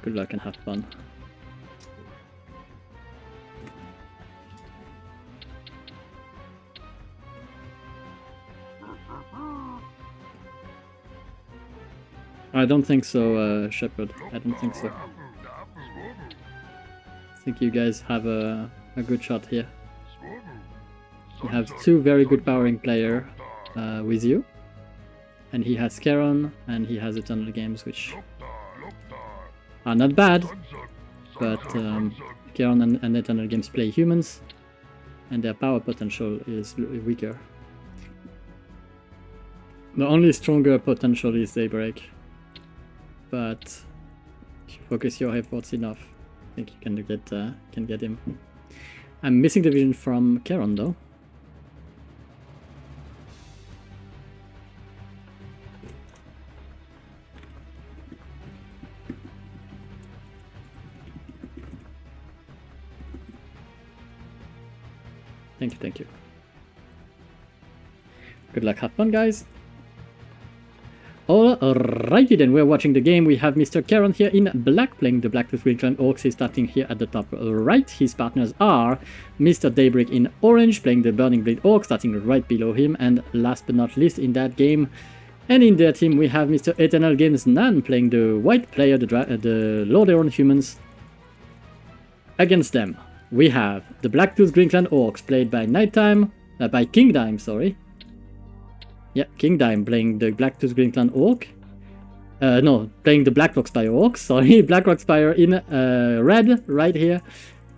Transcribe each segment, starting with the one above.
Good luck and have fun. I don't think so, Shepard. I don't think so. I think you guys have a good shot here. You have two very good powering players with you. And he has Keron and he has Eternal Games, which are not bad. But Keron and Eternal Games play humans. And their power potential is weaker. The only stronger potential is Daybreak. But if you focus your efforts enough, I think you can get him. I'm missing the vision from Keron though. Thank you, thank you. Good luck, have fun, guys. Alrighty then, we're watching the game. We have Mr. Keron here in black playing the Black Green Clan Orcs. He's starting here at the top right. His partners are Mr. Daybreak in orange playing the Burning Blade Orc, starting right below him. And last but not least in that game, and in their team, we have Mr. Eternal Games Nan playing the white player, the Lord Aeron humans. Against them, we have the Black Green Clan Orcs played by Knightime, by Kingdime, sorry. Yeah, Kingdime playing the Black Green Clan Orc. No, playing the Black Spire Orcs, sorry. Black Spire in red, right here.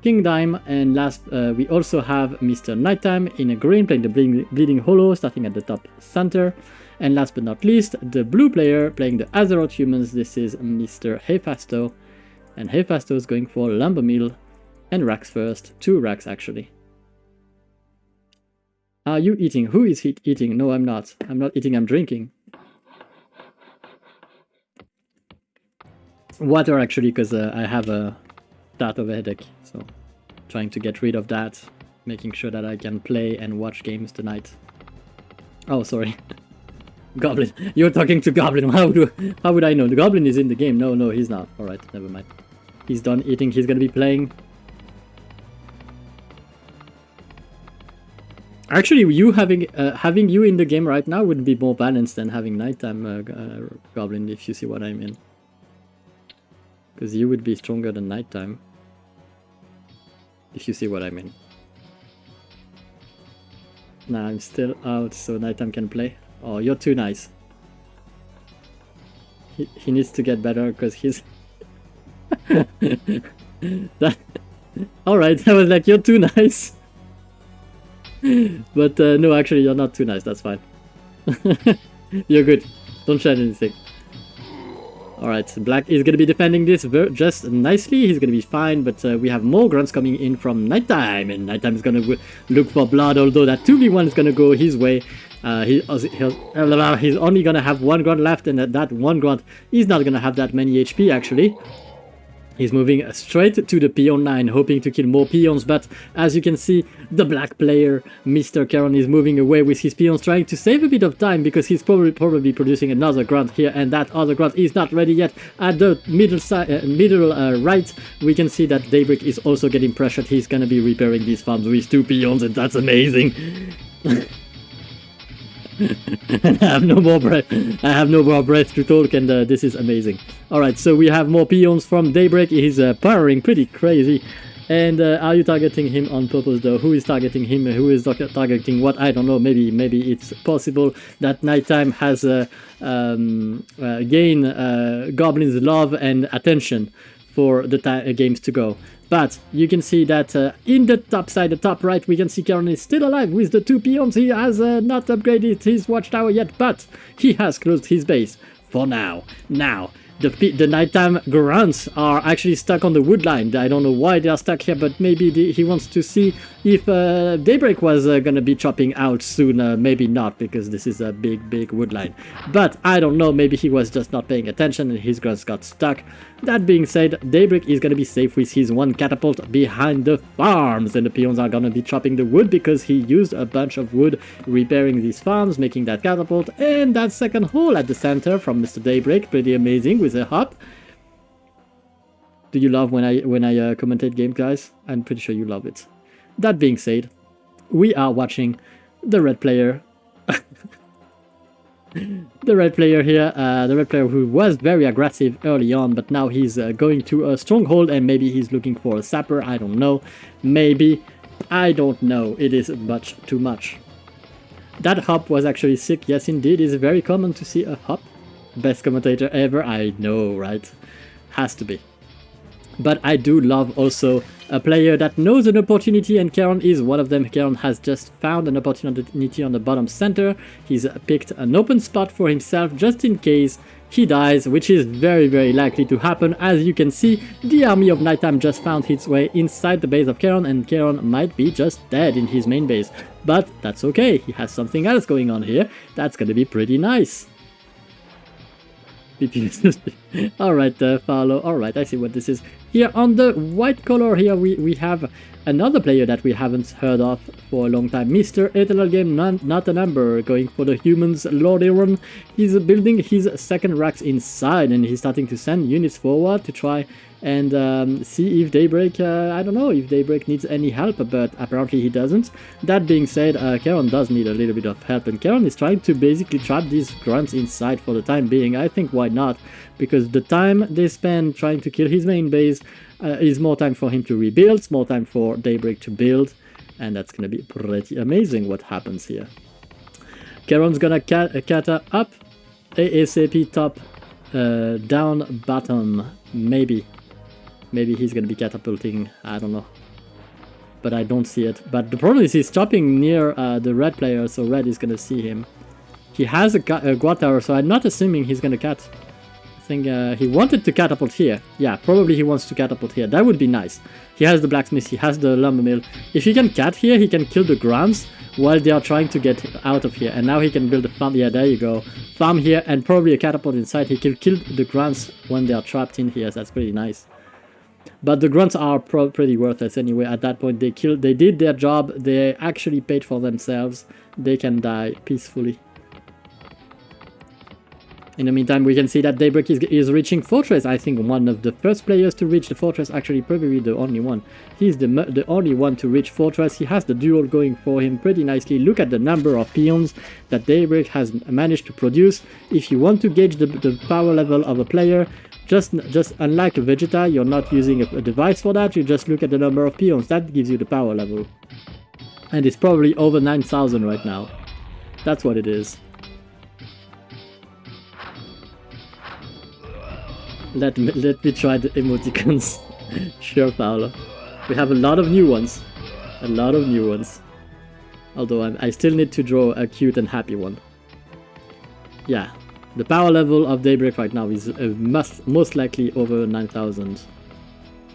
Kingdime, and last we also have Mr. Knightime in a green playing the Bleeding Hollow, starting at the top center. And last but not least, the blue player playing the Azeroth humans. This is Mr. Haephaso. And Haephaso is going for Lumber Mill and racks first. 2 racks actually. Are you eating? Who is eating? No, I'm not. I'm not eating, I'm drinking. Water actually, because I have a start of a headache. So trying to get rid of that. Making sure that I can play and watch games tonight. Oh, sorry. Goblin. You're talking to Goblin. How would I know? The Goblin is in the game. No, he's not. Alright, never mind. He's done eating. He's gonna be playing. Actually, you having you in the game right now would be more balanced than having Knightime Goblin, if you see what I mean. Because you would be stronger than Knightime. If you see what I mean. Nah, I'm still out, so Knightime can play. Oh, you're too nice. He needs to get better because he's... Alright, I was like, you're too nice. But no, actually, you're not too nice, that's fine. You're good. Don't share anything. Alright, Black is going to be defending this just nicely. He's going to be fine, but we have more grunts coming in from Knightime. And Knightime is going to look for blood, although that 2v1 is going to go his way. He's only going to have 1 grunt left, and that 1 grunt is not going to have that many HP, actually. He's moving straight to the peon line, hoping to kill more peons, but as you can see, the black player, Mr. Keron, is moving away with his peons, trying to save a bit of time because he's probably producing another grunt here, and that other grunt is not ready yet. At the middle right, we can see that Daybreak is also getting pressured. He's gonna be repairing these farms with 2 peons, and that's amazing. And I have no more breath. I have no more breath to talk, and this is amazing. Alright, so we have more peons from Daybreak. He's powering pretty crazy. And are you targeting him on purpose though? Who is targeting him? Who is targeting what? I don't know. Maybe it's possible that Knightime has gained Goblin's love and attention for the games to go. But you can see that in the top side, the top right, we can see Keron is still alive with the 2 peons. He has not upgraded his watchtower yet, but he has closed his base for now. Now, the nighttime grunts are actually stuck on the wood line. I don't know why they are stuck here, but maybe he wants to see if Daybreak was gonna be chopping out soon. Maybe not, because this is a big wood line. But I don't know, maybe he was just not paying attention and his grunts got stuck. That being said, Daybreak is gonna be safe with his 1 catapult behind the farms, and the peons are gonna be chopping the wood because he used a bunch of wood repairing these farms, making that catapult, and that second hole at the center from Mr. Daybreak, pretty amazing with a hop. Do you love when I commentate games, guys? I'm pretty sure you love it. That being said, we are watching the red player. The red player here, the red player who was very aggressive early on, but now he's going to a stronghold and maybe he's looking for a sapper. I don't know. Maybe. I don't know. It is much too much. That hop was actually sick. Yes, indeed. It's very common to see a hop. Best commentator ever. I know, right? Has to be. But I do love also a player that knows an opportunity, and Keron is one of them. Keron has just found an opportunity on the bottom center. He's picked an open spot for himself just in case he dies, which is very, very likely to happen. As you can see, the army of Knightime just found its way inside the base of Keron, and Keron might be just dead in his main base. But that's okay, he has something else going on here. That's gonna be pretty nice. Alright, follow. Alright, I see what this is. Here on the white color here we have another player that we haven't heard of for a long time. Mr. Eternal Game, not a number, going for the humans Lord Aaron. He's building his second racks inside and he's starting to send units forward to try and see if Daybreak, I don't know if Daybreak needs any help, but apparently he doesn't. That being said, Keron does need a little bit of help, and Keron is trying to basically trap these grunts inside for the time being. I think why not, because the time they spend trying to kill his main base is more time for him to rebuild, it's more time for Daybreak to build, and that's gonna be pretty amazing what happens here. Keron's gonna kata up, ASAP top, down bottom, maybe. Maybe he's gonna be catapulting, I don't know. But I don't see it. But the problem is he's chopping near the red player, so red is gonna see him. He has a guard tower, so I'm not assuming he's gonna cat. I think he wanted to catapult here. Yeah, probably he wants to catapult here. That would be nice. He has the blacksmith, he has the lumber mill. If he can cat here, he can kill the grunts while they are trying to get out of here. And now he can build a farm. Yeah, there you go. Farm here and probably a catapult inside. He can kill the grunts when they are trapped in here. So that's pretty nice. But the grunts are pretty worthless anyway. At that point, they did their job. They actually paid for themselves. They can die peacefully. In the meantime, we can see that Daybreak is reaching Fortress. I think one of the first players to reach the Fortress, actually probably the only one. He's the only one to reach Fortress. He has the duel going for him pretty nicely. Look at the number of peons that Daybreak has managed to produce. If you want to gauge the power level of a player, just unlike a Vegeta, you're not using a device for that, you just look at the number of peons. That gives you the power level. And it's probably over 9,000 right now. That's what it is. Let me try the emoticons. Sure, Paolo. We have a lot of new ones. A lot of new ones. Although I still need to draw a cute and happy one. Yeah. The power level of Daybreak right now is most likely over 9,000.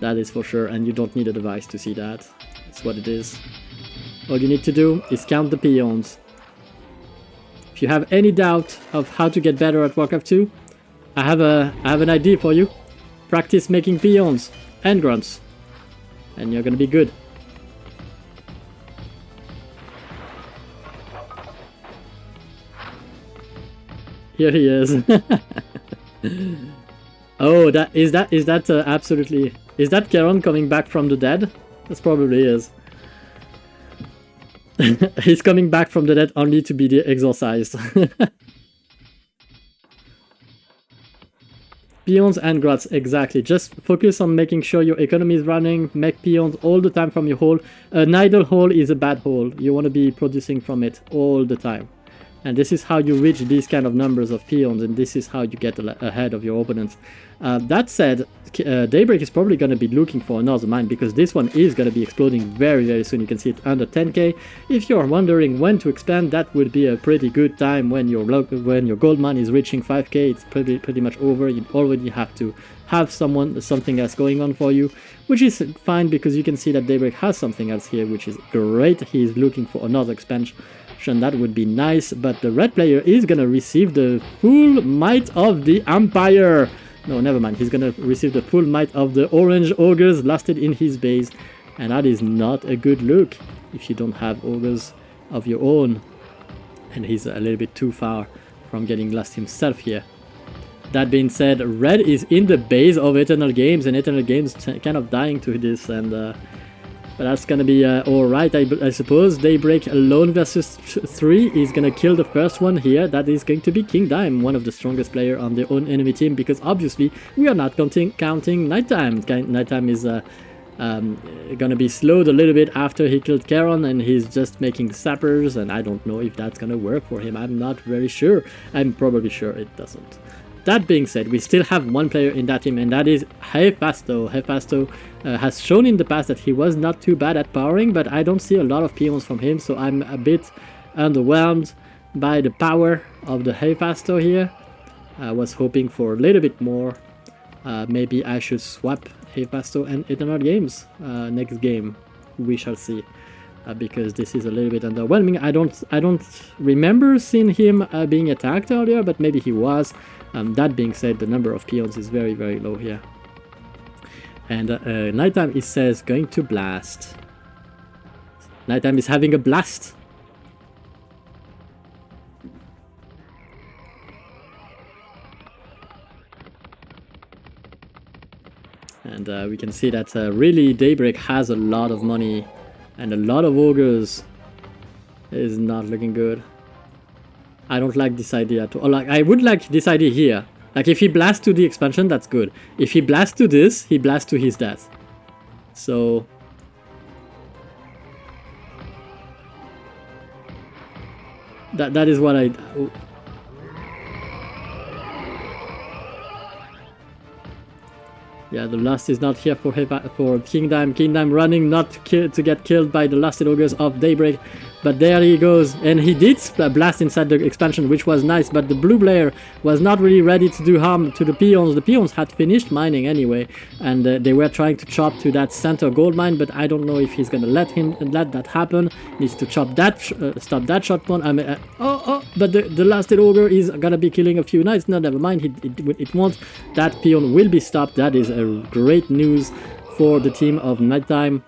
That is for sure, and you don't need a device to see that. That's what it is. All you need to do is count the peons. If you have any doubt of how to get better at Warcraft 2, I have an idea for you. Practice making peons and grunts, and you're gonna be good. Here he is. Oh, is that absolutely... Is that Keron coming back from the dead? That probably is. He's coming back from the dead only to be exorcised. Peons and grunts, exactly. Just focus on making sure your economy is running. Make peons all the time from your hole. An idle hole is a bad hole. You want to be producing from it all the time. And this is how you reach these kind of numbers of peons, and this is how you get ahead of your opponents. That said, Daybreak is probably going to be looking for another mine, because this one is going to be exploding very, very soon. You can see it under 10k. If you're wondering when to expand, that would be a pretty good time when your gold mine is reaching 5k. It's pretty much over. You already have to have something else going on for you, which is fine, because you can see that Daybreak has something else here, which is great. He's looking for another expansion. That would be nice, but the red player is gonna receive the full might of the Empire. No, never mind. He's gonna receive the full might of the orange ogres lasted in his base, and that is not a good look if you don't have ogres of your own. And he's a little bit too far from getting lost himself here. That being said, red is in the base of Eternal Games, and Eternal Games kind of dying to this, and but that's gonna be alright, I suppose. Daybreak alone versus 3 is gonna kill the first one here. That is going to be Kingdime, one of the strongest player on their own enemy team, because obviously we are not counting Knightime. Knightime is gonna be slowed a little bit after he killed Keron, and he's just making sappers, and I don't know if that's gonna work for him. I'm not very sure. I'm probably sure it doesn't. That being said, we still have one player in that team, and that is Haephaso. Haephaso has shown in the past that he was not too bad at powering, but I don't see a lot of peons from him, so I'm a bit underwhelmed by the power of the Haephaso here. I was hoping for a little bit more. Maybe I should swap Haephaso and Eternal Games next game. We shall see. Because this is a little bit underwhelming. I don't remember seeing him being attacked earlier, but maybe he was. That being said, the number of peons is very, very low here. And Knightime, it says, going to blast. Knightime is having a blast. And we can see that really Daybreak has a lot of money and a lot of ogres. Is not looking good. I don't like this idea at all. Like, I would like this idea here. Like, if he blasts to the expansion, that's good. If he blasts to this, he blasts to his death. So that is what I... Yeah, the lust is not here for Kingdime. Kingdime running not to get killed by the lusted ogres of Daybreak. But there he goes, and he did blast inside the expansion, which was nice, but the blue player was not really ready to do harm to the peons. The peons had finished mining anyway, and they were trying to chop to that center gold mine, but I don't know if he's gonna let that happen. Needs to chop that, stop that shot one. I mean, but the lusted ogre is gonna be killing a few knights. No, never mind, it won't. That peon will be stopped. That is a great news for the team of Knightime.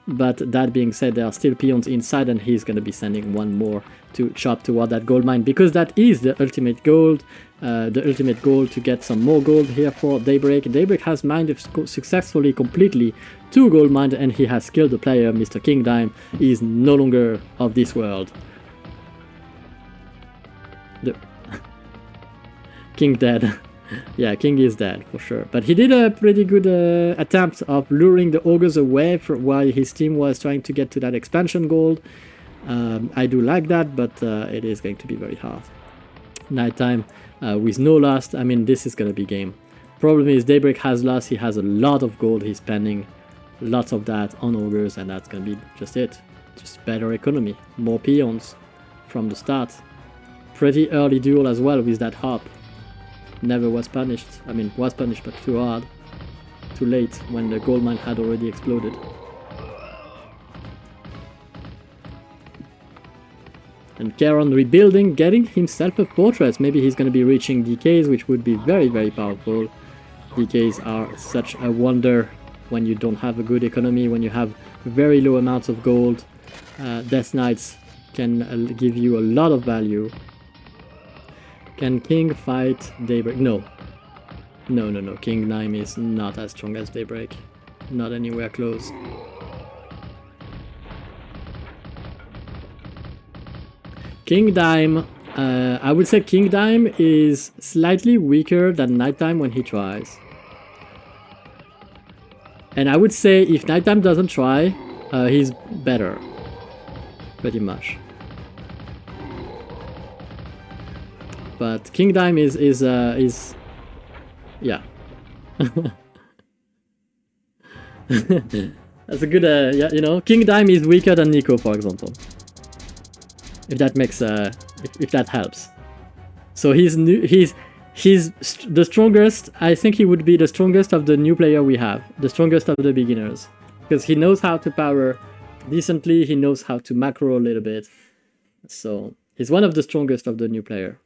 But that being said, there are still peons inside, and he's going to be sending one more to chop toward that gold mine, because that is the ultimate goal to get some more gold here for Daybreak. Daybreak has mined successfully completely 2 gold mines, and he has killed the player. Mr. Kingdime is no longer of this world. King dead. Yeah, King is dead for sure. But he did a pretty good attempt of luring the ogres away while his team was trying to get to that expansion gold. I do like that, but it is going to be very hard. Knightime with no lust. I mean, this is going to be game. Problem is, Daybreak has lust. He has a lot of gold. He's spending lots of that on ogres, and that's going to be just it. Just better economy. More peons from the start. Pretty early duel as well with that hop. Never was punished. I mean, was punished, but too hard. Too late, when the gold mine had already exploded. And Keron rebuilding, getting himself a fortress. Maybe he's going to be reaching DKs, which would be very, very powerful. DKs are such a wonder when you don't have a good economy, when you have very low amounts of gold. Death Knights can give you a lot of value. Can King fight Daybreak? No. No. Kingdime is not as strong as Daybreak. Not anywhere close. Kingdime, I would say Kingdime is slightly weaker than Knightime when he tries. And I would say if Knightime doesn't try, he's better. Pretty much. But Kingdime is yeah. That's a good yeah, you know, Kingdime is weaker than Nico, for example. If that makes if that helps. So he's the strongest. I think he would be the strongest of the new player we have, the strongest of the beginners, because he knows how to power decently. He knows how to macro a little bit. So he's one of the strongest of the new player.